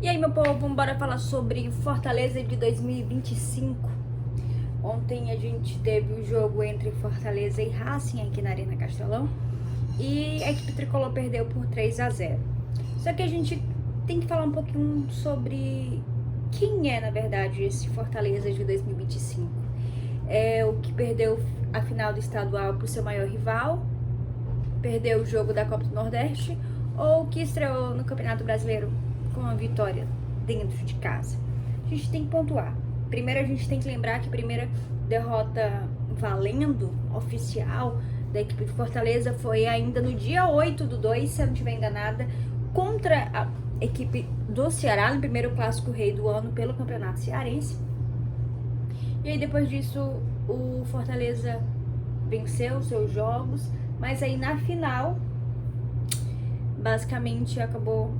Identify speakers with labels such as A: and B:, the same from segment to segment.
A: E aí, meu povo, bora falar sobre Fortaleza de 2025. Ontem a gente teve o jogo entre Fortaleza e Racing aqui na Arena Castelão e a equipe tricolor perdeu por 3-0. Só que a gente tem que falar um pouquinho sobre quem é, na verdade, esse Fortaleza de 2025. É o que perdeu a final do estadual para o seu maior rival, perdeu o jogo da Copa do Nordeste, ou que estreou no Campeonato Brasileiro com uma vitória dentro de casa. A gente tem que pontuar. Primeiro a gente tem que lembrar que a primeira derrota valendo, oficial, da equipe de Fortaleza foi ainda no dia 8/2, se eu não estiver enganada, contra a equipe do Ceará, no primeiro clássico rei do ano pelo Campeonato Cearense. E aí depois disso o Fortaleza venceu seus jogos, mas aí na final basicamente acabou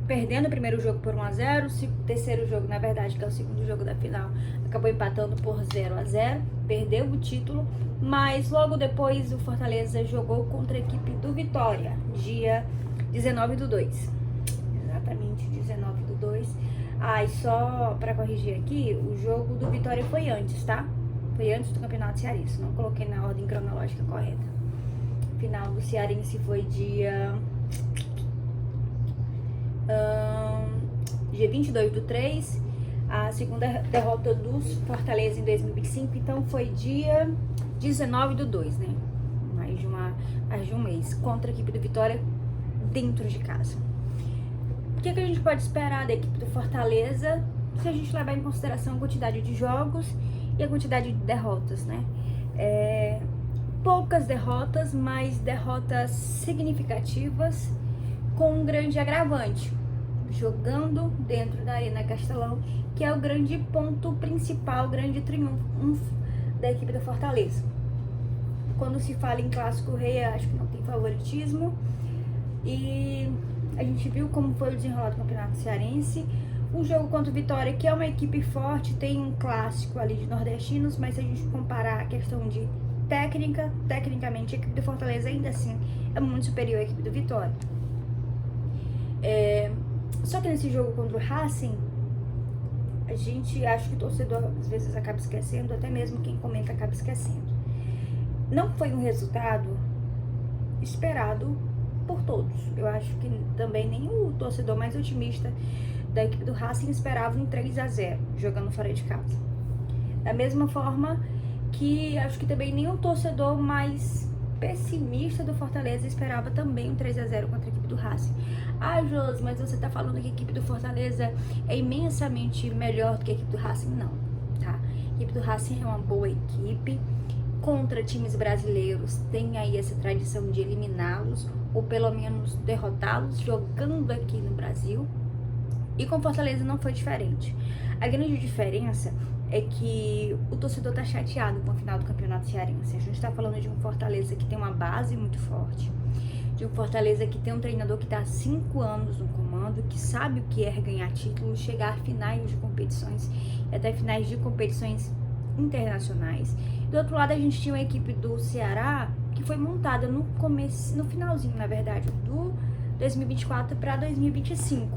A: perdendo o primeiro jogo por 1-0, o terceiro jogo, na verdade, que é o segundo jogo da final, acabou empatando por 0-0, perdeu o título, mas logo depois o Fortaleza jogou contra a equipe do Vitória, dia 19/2. Exatamente, 19/2. E só pra corrigir aqui, o jogo do Vitória foi antes, tá? Foi antes do Campeonato Cearense, não coloquei na ordem cronológica correta. O final do Cearense foi dia 22/3, a segunda derrota dos Fortaleza em 2025, então foi dia 19/2, né? Mais de um mês, contra a equipe do Vitória dentro de casa. O que a gente pode esperar da equipe do Fortaleza se a gente levar em consideração a quantidade de jogos e a quantidade de derrotas, né? Poucas derrotas, mas derrotas significativas com um grande agravante, jogando dentro da Arena Castelão, que é o grande ponto principal, o grande triunfo da equipe do Fortaleza. Quando se fala em clássico rei, acho que não tem favoritismo, e a gente viu como foi o desenrolar do Campeonato Cearense. O jogo contra o Vitória, que é uma equipe forte, tem um clássico ali de nordestinos, mas se a gente comparar a questão de tecnicamente a equipe do Fortaleza ainda assim é muito superior à equipe do Vitória. Só que nesse jogo contra o Racing, a gente acha que o torcedor às vezes acaba esquecendo, até mesmo quem comenta acaba esquecendo. Não foi um resultado esperado por todos. Eu acho que também nem o torcedor mais otimista da equipe do Racing esperava um 3-0 jogando fora de casa. Da mesma forma que acho que também nem o torcedor mais pessimista do Fortaleza esperava também um 3-0 contra a equipe do Racing. Josi, mas você tá falando que a equipe do Fortaleza é imensamente melhor do que a equipe do Racing? Não, tá? A equipe do Racing é uma boa equipe. Contra times brasileiros tem aí essa tradição de eliminá-los ou pelo menos derrotá-los jogando aqui no Brasil. E com Fortaleza não foi diferente. A grande diferença é que o torcedor tá chateado com o final do Campeonato Cearense. A gente tá falando de um Fortaleza que tem uma base muito forte, de um Fortaleza que tem um treinador que tá há 5 anos no comando, que sabe o que é ganhar títulos, chegar a finais de competições e até finais de competições internacionais. Do outro lado, a gente tinha uma equipe do Ceará que foi montada no finalzinho, na verdade, do 2024 para 2025.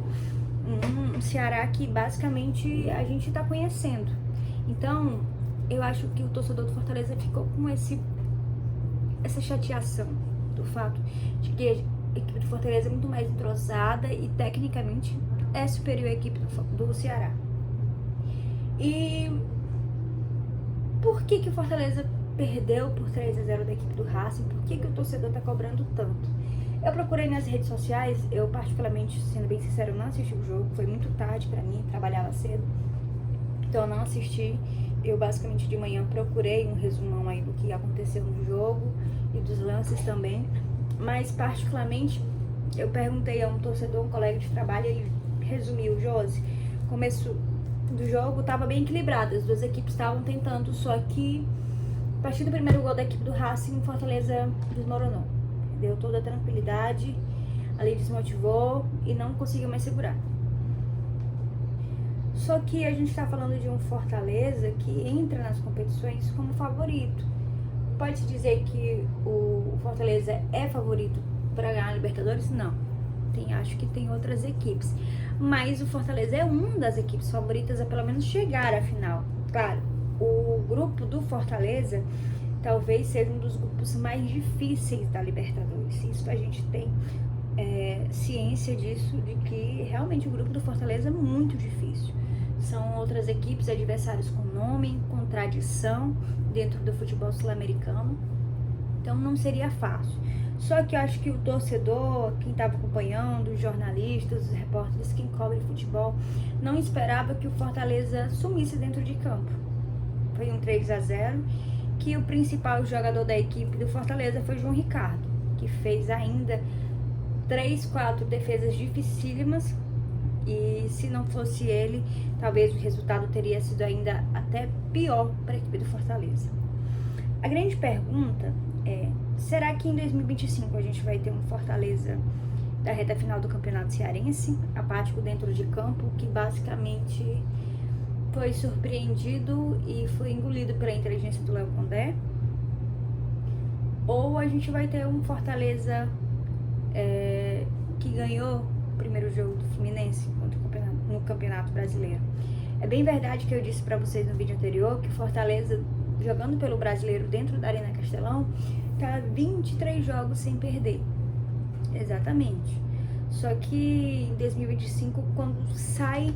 A: Um Ceará que basicamente a gente tá conhecendo. Então, eu acho que o torcedor do Fortaleza ficou com essa chateação do fato de que a equipe do Fortaleza é muito mais entrosada e tecnicamente é superior à equipe do Ceará. E por que o Fortaleza perdeu por 3-0 da equipe do Racing? Por que o torcedor tá cobrando tanto? Eu procurei nas redes sociais, eu particularmente, sendo bem sincero, não assisti o jogo, foi muito tarde pra mim, trabalhava cedo, então eu não assisti. Eu basicamente de manhã procurei um resumão aí do que aconteceu no jogo e dos lances também, mas particularmente eu perguntei a um torcedor, um colega de trabalho, ele resumiu: Josi, começo do jogo estava bem equilibrado, as duas equipes estavam tentando, só que a partir do primeiro gol da equipe do Racing, o Fortaleza desmoronou. Deu toda a tranquilidade, ali desmotivou e não conseguiu mais segurar. Só que a gente tá falando de um Fortaleza que entra nas competições como favorito. Pode-se dizer que o Fortaleza é favorito para ganhar a Libertadores? Não. acho que tem outras equipes. Mas o Fortaleza é uma das equipes favoritas a pelo menos chegar à final. Claro, o grupo do Fortaleza talvez seja um dos grupos mais difíceis da Libertadores. Isso a gente tem ciência disso, de que realmente o grupo do Fortaleza é muito difícil. São outras equipes, adversários com nome, com tradição dentro do futebol sul-americano. Então não seria fácil. Só que eu acho que o torcedor, quem estava acompanhando, os jornalistas, os repórteres, quem cobre futebol, não esperava que o Fortaleza sumisse dentro de campo. Foi um 3-0, que o principal jogador da equipe do Fortaleza foi João Ricardo, que fez ainda 3-4 defesas dificílimas, e se não fosse ele, talvez o resultado teria sido ainda até pior para a equipe do Fortaleza. A grande pergunta é, será que em 2025 a gente vai ter um Fortaleza da reta final do Campeonato Cearense, apático dentro de campo, que basicamente foi surpreendido e foi engolido pela inteligência do Léo Condé? Ou a gente vai ter um Fortaleza que ganhou o primeiro jogo do Fluminense no Campeonato Brasileiro? É bem verdade que eu disse para vocês no vídeo anterior que o Fortaleza, jogando pelo Brasileiro dentro da Arena Castelão, tá 23 jogos sem perder. Exatamente. Só que em 2025, quando sai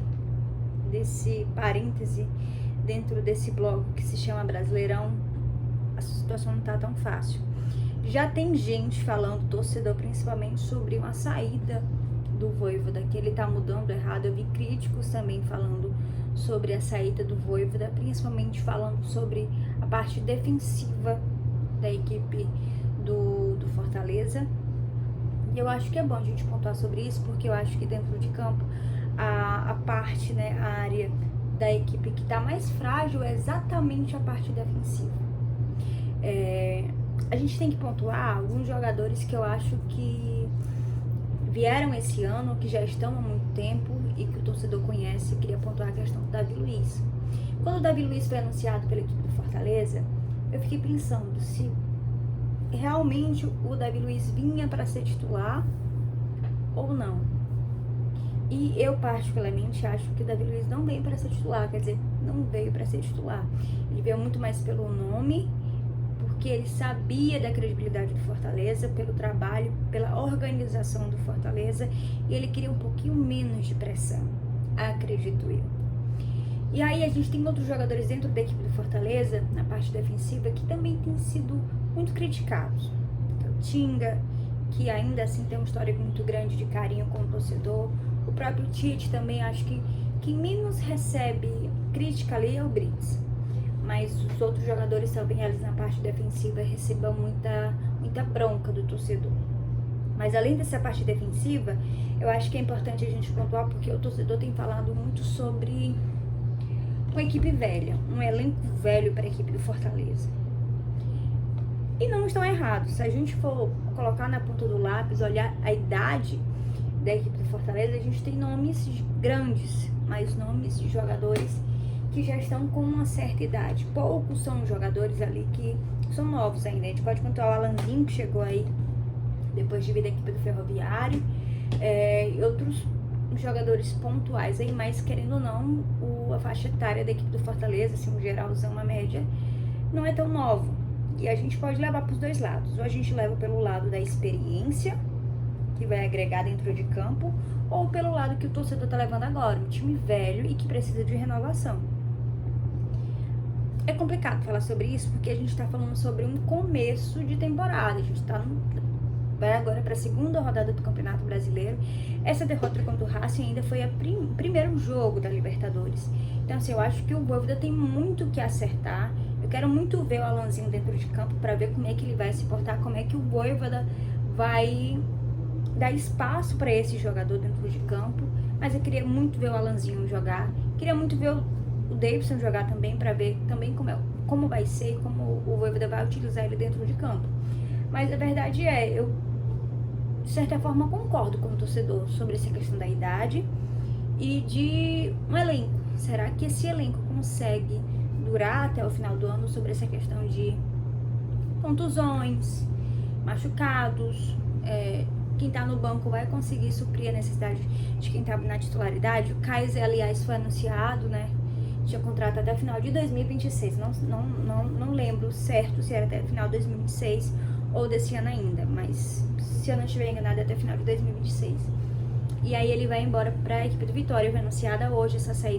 A: desse parêntese dentro desse bloco que se chama Brasileirão, a situação não tá tão fácil. Já tem gente falando, torcedor principalmente, sobre uma saída do Vojvoda, que ele tá mudando errado. Eu vi críticos também falando sobre a saída do Vojvoda, principalmente falando sobre a parte defensiva da equipe do Fortaleza. E eu acho que é bom a gente pontuar sobre isso, porque eu acho que dentro de campo a parte, né, a área da equipe que tá mais frágil é exatamente a parte defensiva. A gente tem que pontuar alguns jogadores que eu acho que vieram esse ano, que já estão há muito tempo e que o torcedor conhece. Eu queria pontuar a questão do Davi Luiz. Quando o Davi Luiz foi anunciado pela equipe do Fortaleza, eu fiquei pensando se realmente o Davi Luiz vinha para ser titular ou não. E eu particularmente acho que o Davi Luiz não veio para ser titular, quer dizer, não veio para ser titular. Ele veio muito mais pelo nome, porque ele sabia da credibilidade do Fortaleza, pelo trabalho, pela organização do Fortaleza, e ele queria um pouquinho menos de pressão, acredito eu. E aí a gente tem outros jogadores dentro da equipe do Fortaleza, na parte defensiva, que também têm sido muito criticados. Então, o Tinga, que ainda assim tem uma história muito grande de carinho com o torcedor. O próprio Tite também, acho que quem menos recebe crítica ali é o Brits. Mas os outros jogadores também, eles na parte defensiva, recebam muita bronca do torcedor. Mas além dessa parte defensiva, eu acho que é importante a gente pontuar, porque o torcedor tem falado muito sobre uma equipe velha, um elenco velho para a equipe do Fortaleza. E não estão errados. Se a gente for colocar na ponta do lápis, olhar a idade da equipe do Fortaleza, a gente tem nomes grandes, mas nomes de jogadores que já estão com uma certa idade. Poucos são jogadores ali que são novos ainda. A gente pode contar o Alanzinho, que chegou aí depois de vir da equipe do Ferroviário, e outros jogadores pontuais aí, mas querendo ou não, a faixa etária da equipe do Fortaleza, assim, no geralzão, uma média, não é tão nova. E a gente pode levar para os dois lados. Ou a gente leva pelo lado da experiência, que vai agregar dentro de campo, ou pelo lado que o torcedor está levando agora, um time velho e que precisa de renovação. É complicado falar sobre isso, porque a gente está falando sobre um começo de temporada. A gente vai agora para a segunda rodada do Campeonato Brasileiro. Essa derrota contra o Racing ainda foi o primeiro jogo da Libertadores. Então, assim, eu acho que o Vojvoda tem muito que acertar. Eu quero muito ver o Alanzinho dentro de campo para ver como é que ele vai se portar, como é que o Vojvoda vai dar espaço para esse jogador dentro de campo. Mas eu queria muito ver o Alanzinho jogar. Queria muito ver o Davidson jogar também, para ver também como vai ser e como o Vojvoda vai utilizar ele dentro de campo. Mas a verdade é, eu de certa forma concordo com o torcedor sobre essa questão da idade e de um elenco. Será que esse elenco consegue durar até o final do ano, sobre essa questão de contusões, machucados, quem tá no banco vai conseguir suprir a necessidade de quem tava na titularidade. O Caio Zé, aliás, foi anunciado, né? Tinha contrato até o final de 2026. Não lembro certo se era até o final de 2026 ou desse ano ainda, mas se eu não estiver enganada, é até o final de 2026. E aí ele vai embora pra equipe do Vitória. Foi anunciada hoje essa saída